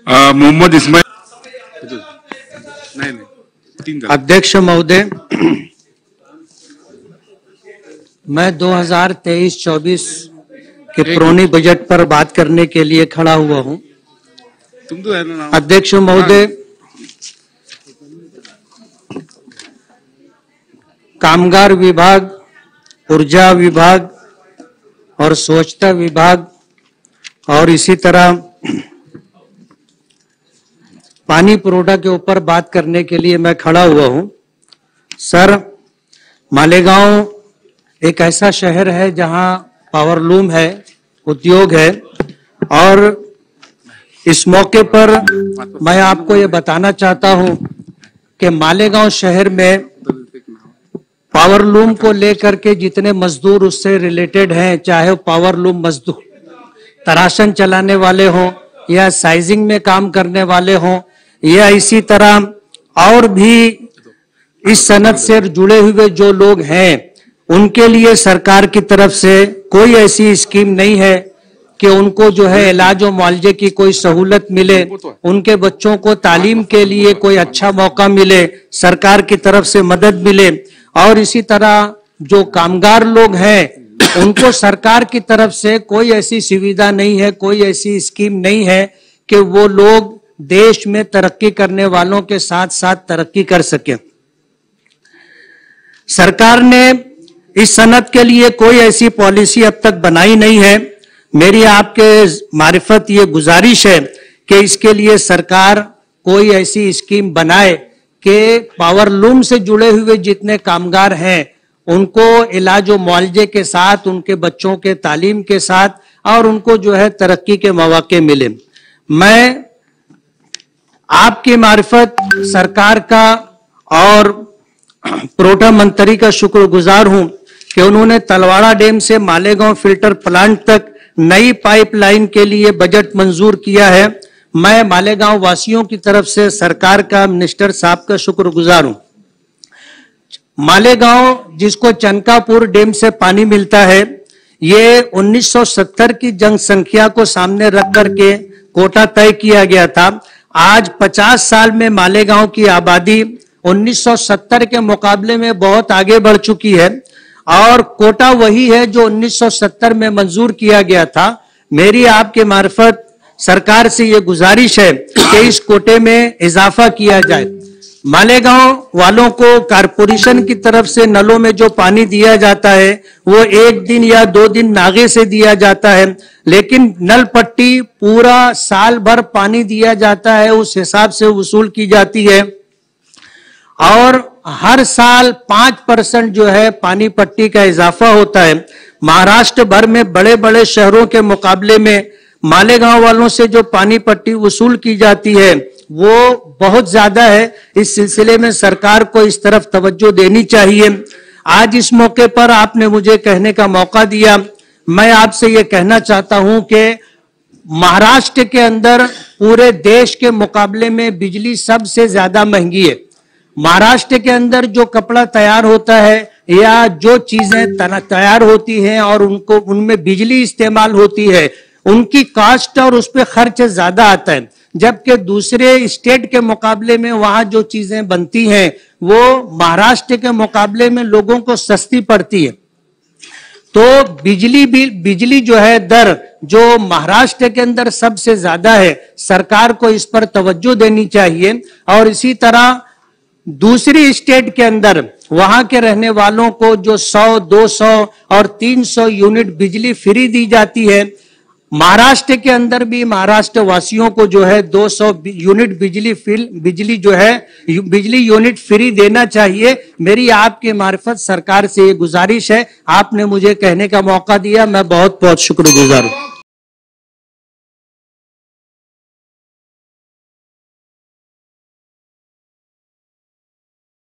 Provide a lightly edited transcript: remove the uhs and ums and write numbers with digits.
मोहम्मद इस्माइल। अध्यक्ष महोदय, मैं 2023-24 के पुरानी बजट पर बात करने के लिए खड़ा हुआ हूं। तुम तो है ना। अध्यक्ष महोदय, कामगार विभाग, ऊर्जा विभाग और स्वच्छता विभाग और इसी तरह पानी पुरोठा के ऊपर बात करने के लिए मैं खड़ा हुआ हूं। सर, मालेगांव एक ऐसा शहर है जहां पावरलूम है, उद्योग है, और इस मौके पर मैं आपको ये बताना चाहता हूं कि मालेगांव शहर में पावरलूम को लेकर के जितने मजदूर उससे रिलेटेड हैं, चाहे वो पावरलूम मजदूर तराशन चलाने वाले हों या साइजिंग में काम करने वाले हों या इसी तरह और भी इस सनत से जुड़े हुए जो लोग हैं, उनके लिए सरकार की तरफ से कोई ऐसी स्कीम नहीं है कि उनको जो है इलाज और मुआवजे की कोई सहूलत मिले, उनके बच्चों को तालीम के लिए कोई अच्छा मौका मिले, सरकार की तरफ से मदद मिले। और इसी तरह जो कामगार लोग हैं उनको सरकार की तरफ से कोई ऐसी सुविधा नहीं है, कोई ऐसी स्कीम नहीं है कि वो लोग देश में तरक्की करने वालों के साथ साथ तरक्की कर सके। सरकार ने इस सनत के लिए कोई ऐसी पॉलिसी अब तक बनाई नहीं है। मेरी आपके मारिफत ये गुजारिश है कि इसके लिए सरकार कोई ऐसी स्कीम बनाए कि पावरलूम से जुड़े हुए जितने कामगार हैं उनको इलाज और मुआवजे के साथ, उनके बच्चों के तालीम के साथ और उनको जो है तरक्की के मौके मिले। मैं आपकी मार्फत सरकार का और पुरोठा मंत्री का शुक्रगुजार हूं कि उन्होंने तलवाड़ा डैम से मालेगांव फिल्टर प्लांट तक नई पाइपलाइन के लिए बजट मंजूर किया है। मैं मालेगांव वासियों की तरफ से सरकार का, मिनिस्टर साहब का शुक्रगुजार हूं। मालेगांव जिसको चनकापुर डैम से पानी मिलता है, ये 1970 की जनसंख्या को सामने रख करके कोटा तय किया गया था। आज 50 साल में मालेगांव की आबादी 1970 के मुकाबले में बहुत आगे बढ़ चुकी है और कोटा वही है जो 1970 में मंजूर किया गया था। मेरी आपके मार्फत सरकार से ये गुजारिश है कि इस कोटे में इजाफा किया जाए। मालेगांव वालों को कारपोरेशन की तरफ से नलों में जो पानी दिया जाता है वो 1 दिन या 2 दिन नागे से दिया जाता है, लेकिन नल पट्टी पूरा साल भर पानी दिया जाता है, उस हिसाब से वसूल की जाती है। और हर साल 5% जो है पानी पट्टी का इजाफा होता है। महाराष्ट्र भर में बड़े बड़े शहरों के मुकाबले में मालेगांव वालों से जो पानी पट्टी वसूल की जाती है वो बहुत ज्यादा है। इस सिलसिले में सरकार को इस तरफ तवज्जो देनी चाहिए। आज इस मौके पर आपने मुझे कहने का मौका दिया। मैं आपसे ये कहना चाहता हूं कि महाराष्ट्र के अंदर पूरे देश के मुकाबले में बिजली सबसे ज्यादा महंगी है। महाराष्ट्र के अंदर जो कपड़ा तैयार होता है या जो चीजें तैयार होती हैं और उनमें बिजली इस्तेमाल होती है, उनकी कास्ट और उस पर खर्च ज्यादा आता है, जबकि दूसरे स्टेट के मुकाबले में वहां जो चीजें बनती हैं वो महाराष्ट्र के मुकाबले में लोगों को सस्ती पड़ती है। तो बिजली जो है दर जो महाराष्ट्र के अंदर सबसे ज्यादा है, सरकार को इस पर तवज्जो देनी चाहिए। और इसी तरह दूसरी स्टेट के अंदर वहां के रहने वालों को जो 100, 200 और 300 यूनिट बिजली फ्री दी जाती है, महाराष्ट्र के अंदर भी महाराष्ट्र वासियों को जो है 200 यूनिट बिजली यूनिट फ्री देना चाहिए। मेरी आपके मार्फत सरकार से ये गुजारिश है। आपने मुझे कहने का मौका दिया, मैं बहुत बहुत शुक्रगुजार हूं।